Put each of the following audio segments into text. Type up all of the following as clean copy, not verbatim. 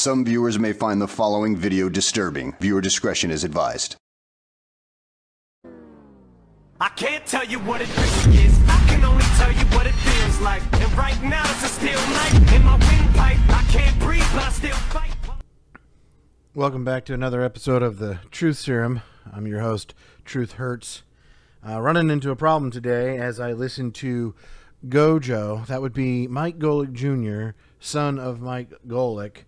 Some viewers may find the following video disturbing. Viewer discretion is advised. I can't tell you what it really is. I can only tell you what it feels like. And right now it's a steel knife in my windpipe. I can't breathe, but I still fight. Welcome back to another episode of the Truth Serum. I'm your host, Truth Hurts. Running into a problem today as I listen to Gojo. That would be Mike Golick Jr., son of Mike Golick,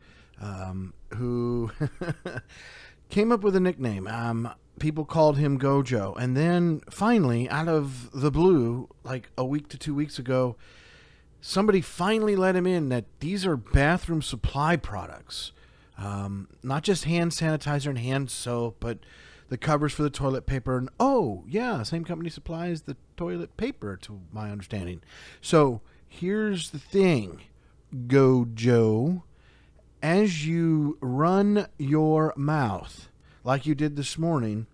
who came up with a nickname. People called him Gojo. And then finally, out of the blue, like a week to 2 weeks ago, somebody finally let him in that these are bathroom supply products. Not just hand sanitizer and hand soap, but the covers for the toilet paper. And oh, yeah, same company supplies the toilet paper, to my understanding. So here's the thing, Gojo. As you run your mouth, like you did this morning,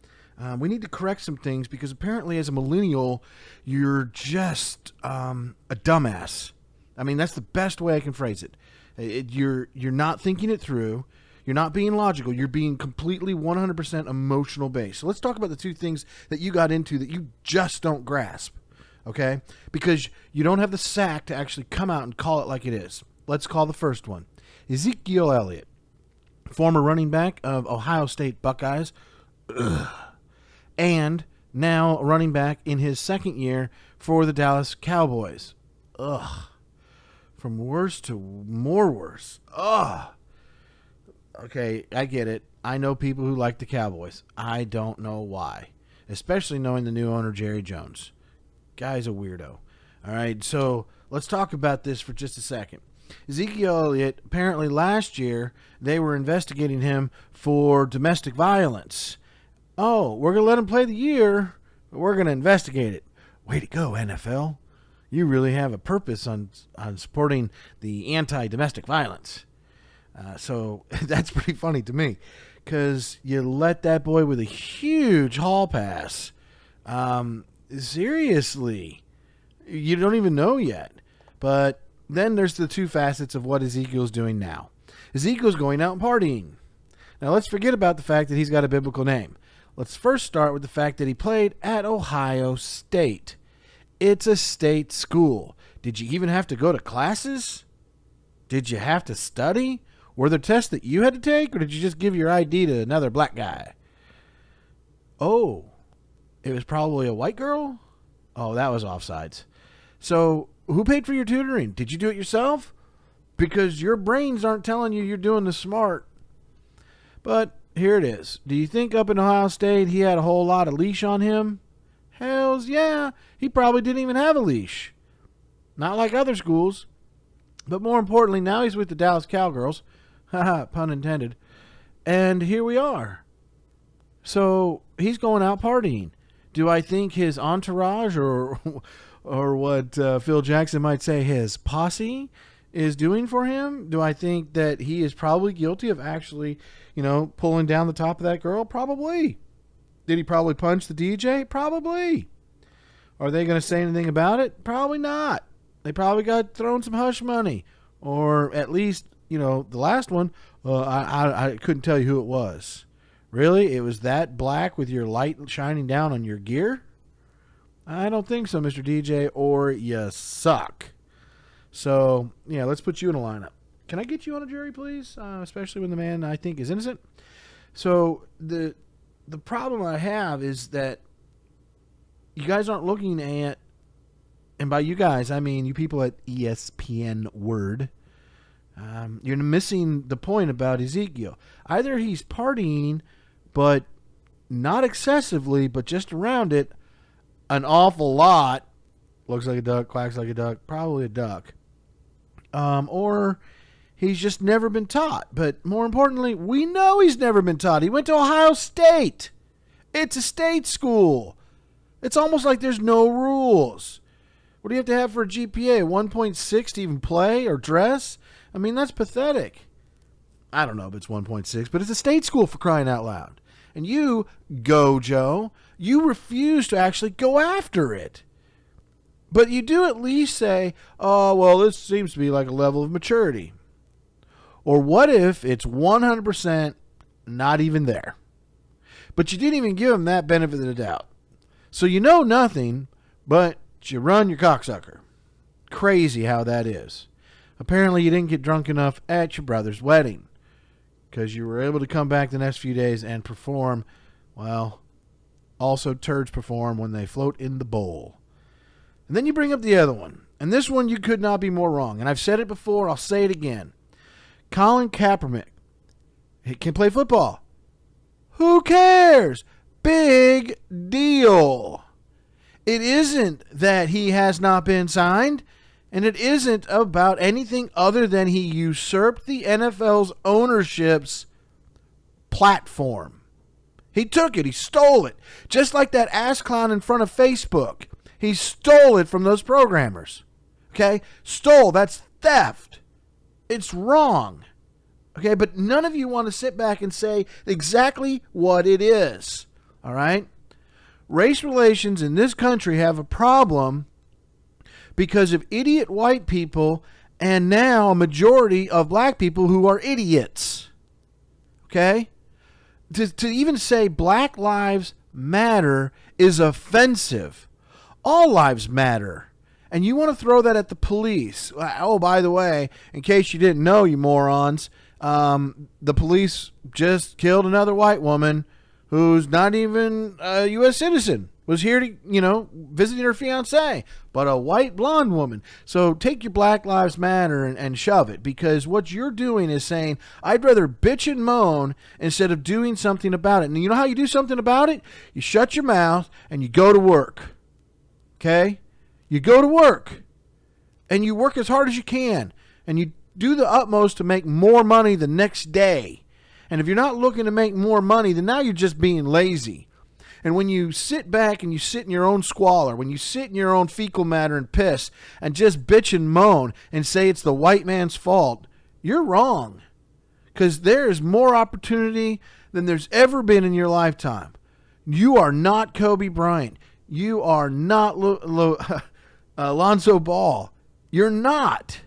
we need to correct some things because apparently as a millennial, you're just a dumbass. I mean, that's the best way I can phrase it. You're not thinking it through. You're not being logical. You're being completely 100% emotional based. So let's talk about the two things that you got into that you just don't grasp, okay? Because you don't have the sack to actually come out and call it like it is. Let's call the first one. Ezekiel Elliott, former running back of Ohio State Buckeyes, and now running back in his second year for the Dallas Cowboys. From worse to more worse. Okay, I get it. I know people who like the Cowboys. I don't know why. Especially knowing the new owner, Jerry Jones. Guy's a weirdo. All right, so let's talk about this for just a second. Ezekiel Elliott, apparently last year, they were investigating him for domestic violence. Oh, we're going to let him play the year, but we're going to investigate it. Way to go, NFL. You really have a purpose on supporting the anti-domestic violence. So that's pretty funny to me because you let that boy with a huge hall pass. Seriously, you don't even know yet. But then there's the two facets of what Ezekiel's doing now. Ezekiel's going out and partying. Now let's forget about the fact that he's got a biblical name. Let's first start with the fact that he played at Ohio State. It's a state school. Did you even have to go to classes? Did you have to study? Were there tests that you had to take, or did you just give your ID to another black guy? Oh, it was probably a white girl? Oh, that was offsides. So who paid for your tutoring? Did you do it yourself? Because your brains aren't telling you you're doing the smart. But here it is. Do you think up in Ohio State he had a whole lot of leash on him? Hells yeah. He probably didn't even have a leash. Not like other schools. But more importantly, now he's with the Dallas Cowgirls. Haha, pun intended. And here we are. So he's going out partying. Do I think his entourage or what Phil Jackson might say his posse is doing for him? Do I think that he is probably guilty of actually, pulling down the top of that girl? Probably. Did he probably punch the DJ? Probably. Are they going to say anything about it? Probably not. They probably got thrown some hush money. Or at least, the last one, I couldn't tell you who it was. Really? It was that black with your light shining down on your gear? I don't think so, Mr. DJ, or you suck. So, yeah, let's put you in a lineup. Can I get you on a jury, please? Especially when the man I think is innocent. So the problem I have is that you guys aren't looking at, and by you guys, I mean you people at ESPN Word, you're missing the point about Ezekiel. Either he's partying, but not excessively, but just around it an awful lot. Looks like a duck, quacks like a duck, probably a duck. Or he's just never been taught. But more importantly, we know he's never been taught. He went to Ohio State. It's a state school. It's almost like there's no rules. What do you have to have for a GPA? 1.6 to even play or dress? I mean, that's pathetic. I don't know if it's 1.6, but it's a state school for crying out loud. And you, Gojo, you refuse to actually go after it. But you do at least say, oh, well, this seems to be like a level of maturity. Or what if it's 100% not even there? But you didn't even give them that benefit of the doubt. So you know nothing, but you run your cocksucker. Crazy how that is. Apparently you didn't get drunk enough at your brother's wedding because you were able to come back the next few days and perform. Well, also turds perform when they float in the bowl. And then you bring up the other one. And this one you could not be more wrong. And I've said it before, I'll say it again. Colin Kaepernick, he can play football. Who cares? Big deal. It isn't that he has not been signed, and it isn't about anything other than he usurped the NFL's ownership's platform. He took it. He stole it. Just like that ass clown in front of Facebook. He stole it from those programmers. Okay? Stole. That's theft. It's wrong. Okay? But none of you want to sit back and say exactly what it is. All right? Race relations in this country have a problem because of idiot white people and now a majority of black people who are idiots. Okay? To even say Black Lives Matter is offensive. All lives matter. And you want to throw that at the police. Oh, by the way, in case you didn't know, you morons, the police just killed another white woman who's not even a U.S. citizen. Was here to, visiting her fiancé, but a white blonde woman. So take your Black Lives Matter and shove it, because what you're doing is saying, I'd rather bitch and moan instead of doing something about it. And you know how you do something about it? You shut your mouth and you go to work. Okay? You go to work and you work as hard as you can and you do the utmost to make more money the next day. And if you're not looking to make more money, then now you're just being lazy. And when you sit back and you sit in your own squalor, when you sit in your own fecal matter and piss and just bitch and moan and say it's the white man's fault, you're wrong. Because there is more opportunity than there's ever been in your lifetime. You are not Kobe Bryant. You are not Alonzo Ball. You're not.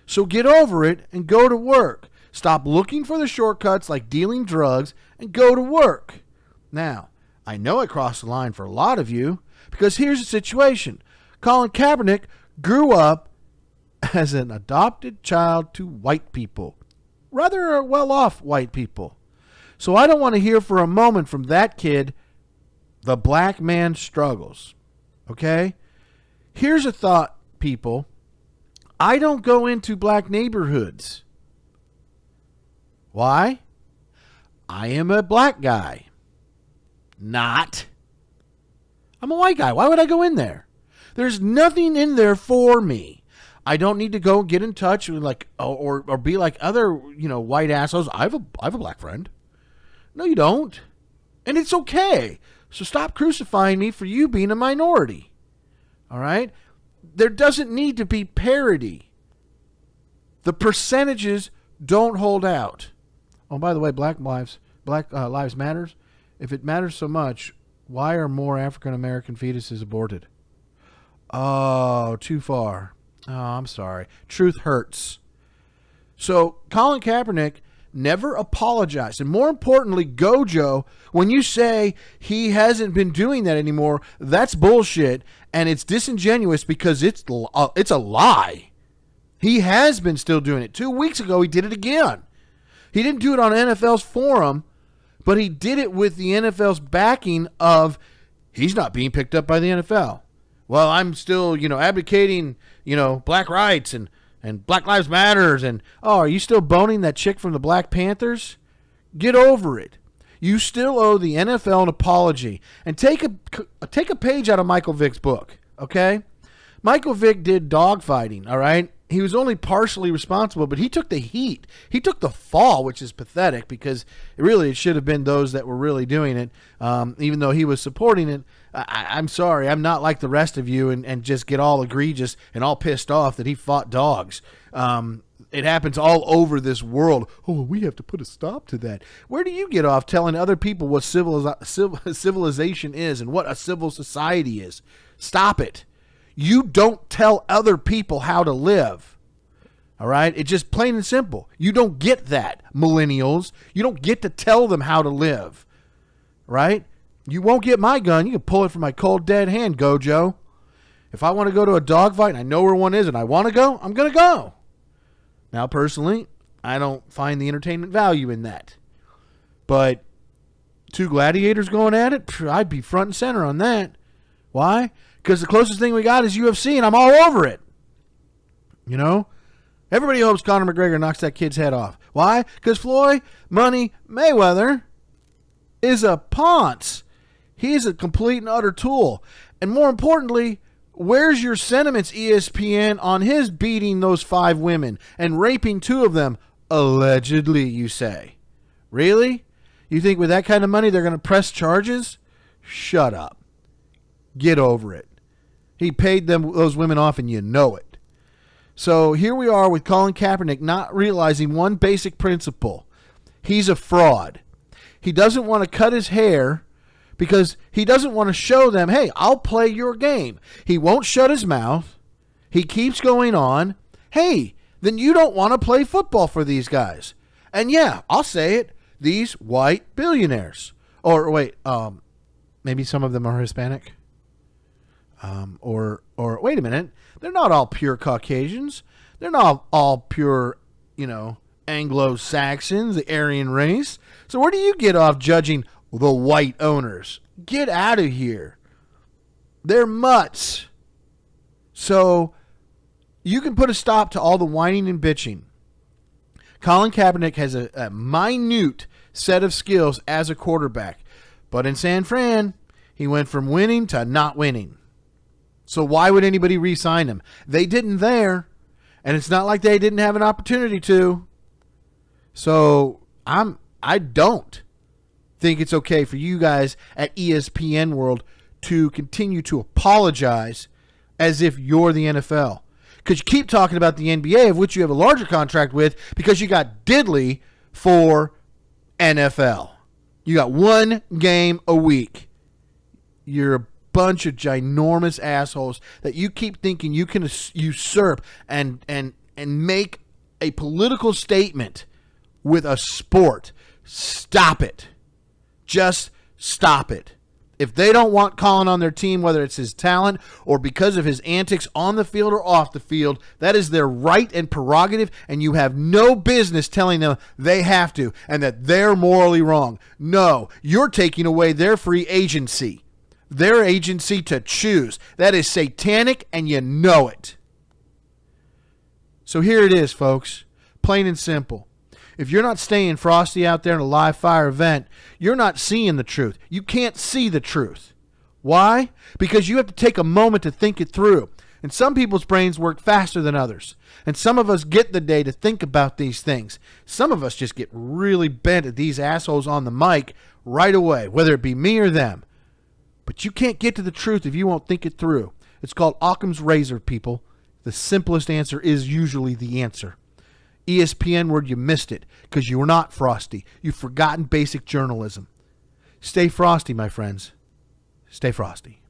So get over it and go to work. Stop looking for the shortcuts like dealing drugs and go to work. Now, I know I crossed the line for a lot of you because here's the situation. Colin Kaepernick grew up as an adopted child to white people, rather well-off white people. So I don't want to hear for a moment from that kid the black man struggles. Okay? Here's a thought, people. I don't go into black neighborhoods. Why? I am a black guy. Not. I'm a white guy. Why would I go in there? There's nothing in there for me. I don't need to go get in touch with or be like other, white assholes. I have a black friend. No, you don't. And it's okay. So stop crucifying me for you being a minority. All right? There doesn't need to be parity. The percentages don't hold out. Oh, by the way, Black Lives Matters. If it matters so much, why are more African American fetuses aborted? Oh, too far. Oh, I'm sorry. Truth hurts. So Colin Kaepernick never apologized. And more importantly, Gojo, when you say he hasn't been doing that anymore, that's bullshit. And it's disingenuous because it's a lie. He has been still doing it. 2 weeks ago, he did it again. He didn't do it on NFL's forum, but he did it with the NFL's backing of he's not being picked up by the NFL. Well, I'm still, advocating, black rights and Black Lives Matters. And, are you still boning that chick from the Black Panthers? Get over it. You still owe the NFL an apology. And take a page out of Michael Vick's book, okay? Michael Vick did dogfighting, all right? He was only partially responsible, but he took the heat. He took the fall, which is pathetic because it should have been those that were really doing it, even though he was supporting it. I'm sorry. I'm not like the rest of you and just get all egregious and all pissed off that he fought dogs. It happens all over this world. Oh, we have to put a stop to that. Where do you get off telling other people what civilization is and what a civil society is? Stop it. You don't tell other people how to live. All right? It's just plain and simple. You don't get that, millennials. You don't get to tell them how to live. Right? You won't get my gun. You can pull it from my cold, dead hand, Gojo. If I want to go to a dogfight and I know where one is and I want to go, I'm going to go. Now, personally, I don't find the entertainment value in that. But two gladiators going at it, I'd be front and center on that. Why? Because the closest thing we got is UFC, and I'm all over it. You know? Everybody hopes Conor McGregor knocks that kid's head off. Why? Because Floyd Money Mayweather is a ponce. He's a complete and utter tool. And more importantly, where's your sentiments, ESPN, on his beating those 5 women and raping 2 of them? Allegedly, you say. Really? You think with that kind of money they're going to press charges? Shut up. Get over it. He paid those women off and you know it. So here we are with Colin Kaepernick not realizing one basic principle. He's a fraud. He doesn't want to cut his hair because he doesn't want to show them, hey, I'll play your game. He won't shut his mouth. He keeps going on. Hey, then you don't want to play football for these guys. And yeah, I'll say it, these white billionaires. Or wait, maybe some of them are Hispanic. Or wait a minute, they're not all pure Caucasians. They're not all pure, Anglo-Saxons, the Aryan race. So where do you get off judging the white owners? Get out of here. They're mutts. So you can put a stop to all the whining and bitching. Colin Kaepernick has a minute set of skills as a quarterback. But in San Fran, he went from winning to not winning. So why would anybody re-sign him? They didn't there. And it's not like they didn't have an opportunity to. So I don't think it's okay for you guys at ESPN World to continue to apologize as if you're the NFL. Because you keep talking about the NBA, of which you have a larger contract with, because you got diddly for NFL. You got 1 game a week. You're a bunch of ginormous assholes that you keep thinking you can usurp and make a political statement with a sport. Stop it. Just stop it. If they don't want Colin on their team, whether it's his talent or because of his antics on the field or off the field, that is their right and prerogative, and you have no business telling them they have to and that they're morally wrong. No, you're taking away their free agency, their agency to choose. That is satanic, and you know it. So here it is, folks, plain and simple. If you're not staying frosty out there in a live fire event, you're not seeing the truth. You can't see the truth. Why? Because you have to take a moment to think it through. And some people's brains work faster than others. And some of us get the day to think about these things. Some of us just get really bent at these assholes on the mic right away, whether it be me or them. But you can't get to the truth if you won't think it through. It's called Occam's razor, people. The simplest answer is usually the answer. ESPN word, you missed it because you were not frosty. You've forgotten basic journalism. Stay frosty, my friends. Stay frosty.